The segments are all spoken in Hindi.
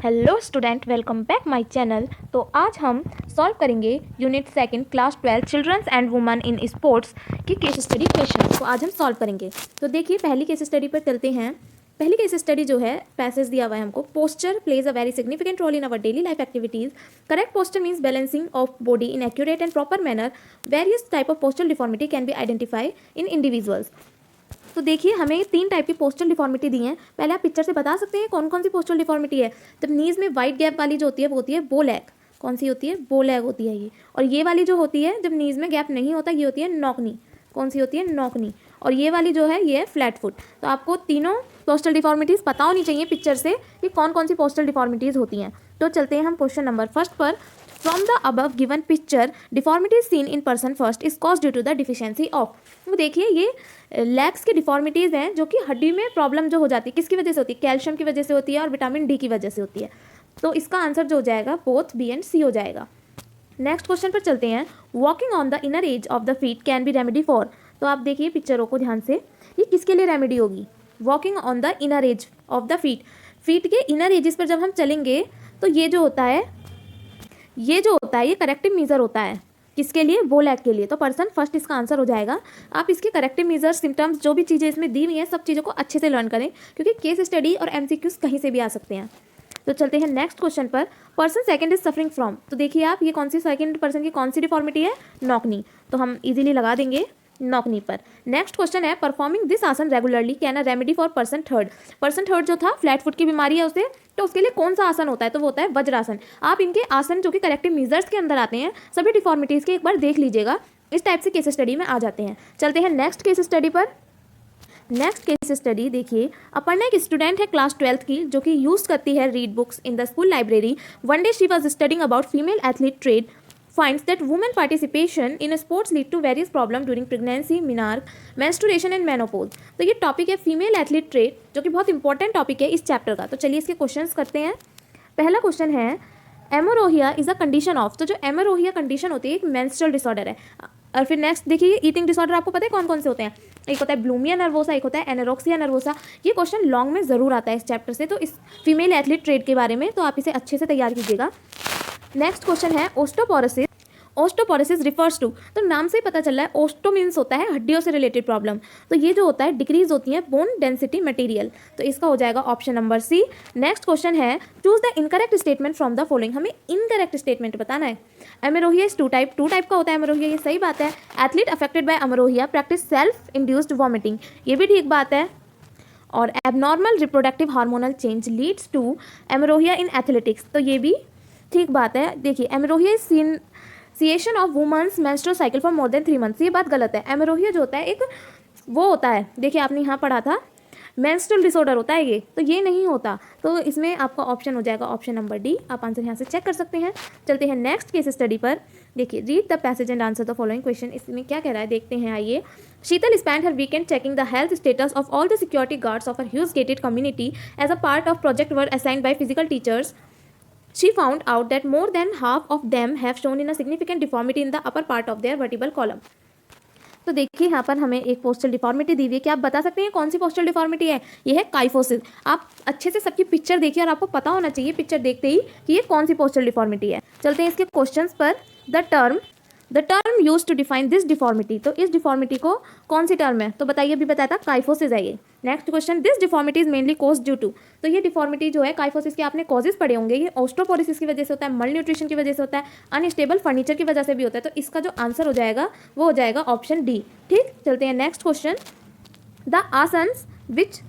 Hello student, welcome back my channel. तो आज हम सॉल्व करेंगे unit second class 12 children's and women in sports की केस स्टडी क्वेश्चन को आज हम सॉल्व करेंगे। तो देखिए पहली केस स्टडी पर चलते हैं। पहली केस स्टडी जो है पैसेज दिया हुआ है हमको, posture plays a very significant role in our daily life activities. Correct posture means balancing of body in accurate and proper manner. Various type of posture deformity can be identify in individuals. तो देखिए हमें 3 टाइप की पोस्टल डिफॉर्मिटी दी हैं। पहले आप पिक्चर से बता सकते हैं कौन कौन सी पोस्टल डिफॉर्मिटी है। तो नीज में वाइट गैप वाली जो होती है वो होती है बो लैग। कौन सी होती है? बो लैग होती है ये। और ये वाली जो होती है जब नीज में गैप नहीं होता, ये होती है नॉकनी। कौन सी होती है? नॉकनी। और ये वाली जो है ये है फ्लैट फुट। तो आपको तीनों पोस्टल डिफॉर्मिटीज़ पता होनी चाहिए पिक्चर से कि कौन कौन सी पोस्टल डिफॉर्मिटीज़ होती हैं। तो चलते हैं हम क्वेश्चन नंबर फर्स्ट पर। From the above given picture, deformity seen in person first is caused due to the deficiency of। वो देखिए ये लेग्स की डिफॉर्मिटीज़ हैं जो कि हड्डी में प्रॉब्लम जो हो जाती है, किसकी वजह से होती है? कैल्शियम की वजह से होती है और विटामिन डी की वजह से होती है। तो इसका आंसर जो हो जाएगा बोथ बी एंड सी हो जाएगा। नेक्स्ट क्वेश्चन पर चलते हैं। Walking on the inner as of the feet can be remedy for. तो आप देखिए पिक्चरों को ध्यान से, ये किसके लिए रेमेडी होगी? Walking on the inner as of the feet. Feet के इनर एजेस पर जब हम चलेंगे तो ये जो होता है ये करेक्टिव मीजर होता है। किसके लिए? बो लैग के लिए। तो पर्सन फर्स्ट इसका आंसर हो जाएगा। आप इसके करेक्टिव मीजर, सिम्टम्स, जो भी चीज़ें इसमें दी हुई हैं सब चीज़ों को अच्छे से लर्न करें, क्योंकि केस स्टडी और एमसीक्यूज कहीं से भी आ सकते हैं। तो चलते हैं नेक्स्ट क्वेश्चन पर। Person second is suffering from. तो देखिए आप, ये कौन सी सेकंड पर्सन की कौन सी डिफॉर्मिटी है? नॉकनी। तो हम इजीली लगा देंगे नॉकनी पर। नेक्स्ट क्वेश्चन है, परफॉर्मिंग दिस आसन regularly can a remedy for person third. Person third जो था, फ्लैट फुट की बीमारी है उसे, तो उसके लिए कौन सा आसन होता है? तो वो होता है वज्रासन। आप इनके आसन जो कि करेक्टिव मेजर्स के अंदर आते हैं, सभी डिफॉर्मिटीज़ के एक बार देख लीजिएगा। इस टाइप से केस स्टडी में आ जाते हैं। चलते हैं नेक्स्ट केस स्टडी पर। नेक्स्ट केस स्टडी देखिए, अपर्णा एक स्टूडेंट है क्लास 12th की जो कि यूज़ करती है read books in the school library. One day she was studying about female athlete trade finds that women participation in sports lead to various problems during pregnancy, menarche, menstruation and menopause। तो ये टॉपिक है फीमेल एथलीट ट्रेड, जो कि बहुत इंपॉर्टेंट टॉपिक है इस चैप्टर का। तो चलिए इसके क्वेश्चंस करते हैं। पहला क्वेश्चन है, एमोरोहिया इज अ कंडीशन ऑफ। तो जो एमोरोहिया कंडीशन होती है एक मेंस्ट्रुअल डिसऑर्डर है। और फिर नेक्स्ट देखिए, ईटिंग डिसऑर्डर आपको पता है कौन कौन से होते हैं? एक होता है ब्लूमिया नर्वोसा, एक होता है एनोरेक्सिया नर्वोसा। ये क्वेश्चन लॉन्ग में ज़रूर आता है इस चैप्टर से, तो इस फीमेल एथलीट ट्रेड के बारे में, तो आप इसे अच्छे से तैयार कीजिएगा। नेक्स्ट क्वेश्चन है, ओस्टोपोरोसिस। ओस्टोपोरोसिस रिफर्स टू, तो नाम से ही पता चल रहा है, ओस्टो मीन्स होता है हड्डियों से रिलेटेड प्रॉब्लम। तो ये जो होता है डिक्रीज होती है बोन डेंसिटी मटेरियल। तो इसका हो जाएगा option number C. Next question है, choose the incorrect statement from the following. हमें इनकरेक्ट स्टेटमेंट बताना है। एमोरोहिया इज टू टाइप का होता है एमोरोहिया, ये सही बात है। Athlete affected by amenorrhoea practice self induced vomiting, ये भी ठीक बात है। और abnormal reproductive hormonal change leads to amenorrhoea in athletics, तो ये भी ठीक बात है। देखिए amenorrhoea is cessation of women's menstrual cycle for more than 3 months, ये बात गलत है। एमोरोहिया जो होता है एक वो होता है, देखिए आपने यहाँ पढ़ा था मेंस्ट्रुअल डिसऑर्डर होता है ये, तो ये नहीं होता। तो इसमें आपका ऑप्शन हो जाएगा ऑप्शन नंबर डी। आप आंसर यहाँ से चेक कर सकते हैं। चलते हैं नेक्स्ट केस स्टडी पर। देखिए, read the passage and answer the following question. इसमें क्या कह रहा है देखते हैं, आइए। Sheetal spend her weekend checking the health status of all the security guards of her huge gated community as a part of project work assigned by physical teachers. She found out that more than half of them have shown in a significant deformity in the upper part of their vertebral column। तो देखिए यहाँ पर हमें एक पोस्टल डिफॉर्मिटी दी हुई है। क्या आप बता सकते हैं कौन सी पोस्टल डिफॉर्मिटी है? ये है काइफोसिस। आप अच्छे से सबकी पिक्चर देखिए और आपको पता होना चाहिए पिक्चर देखते ही कि ये कौन सी पोस्टल डिफॉर्मिटी है। चलते हैं इसके क्वेश्चंस पर। The term use to define this deformity. तो इस डिफॉर्मिटी को कौन सी टर्म है? तो बताइए, अभी बताया था काइफोसिस है ये। Next question, this deformity is mainly cause due to. तो ये डिफॉर्मिटी जो है काइफोसिस के आपने कॉजेज पढ़े होंगे। ये ओस्टोपोरोसिस की वजह से होता है, मल न्यूट्रिशन की वजह से होता है, अनस्टेबल फर्नीचर की वजह से भी होता है। तो इसका जो आंसर हो जाएगा वो हो जाएगा ऑप्शन डी। ठीक, चलते हैं next question. The asanas which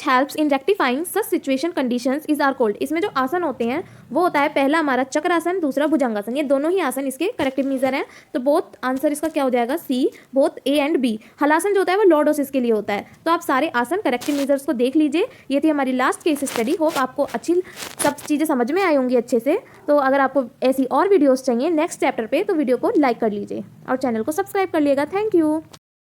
helps in rectifying such situation conditions is are called. इसमें जो आसन होते हैं वो होता है, पहला हमारा चक्रासन, दूसरा भुजंगासन। ये दोनों ही आसन इसके करेक्टिव मीजर हैं। तो बोथ आंसर इसका क्या हो जाएगा? C, both A and B. हलासन जो होता है वो लॉर्डोसिस के लिए होता है। तो आप सारे आसन करेक्टिव मीजर्स को देख लीजिए। ये थी हमारी लास्ट केस स्टडी। होप आपको अच्छी सब चीज़ें समझ में आई होंगी अच्छे से। तो अगर आपको ऐसी और वीडियोज़ चाहिए नेक्स्ट चैप्टर पर, तो वीडियो को लाइक कर लीजिए और चैनल को सब्सक्राइब कर लीजिएगा। Thank you.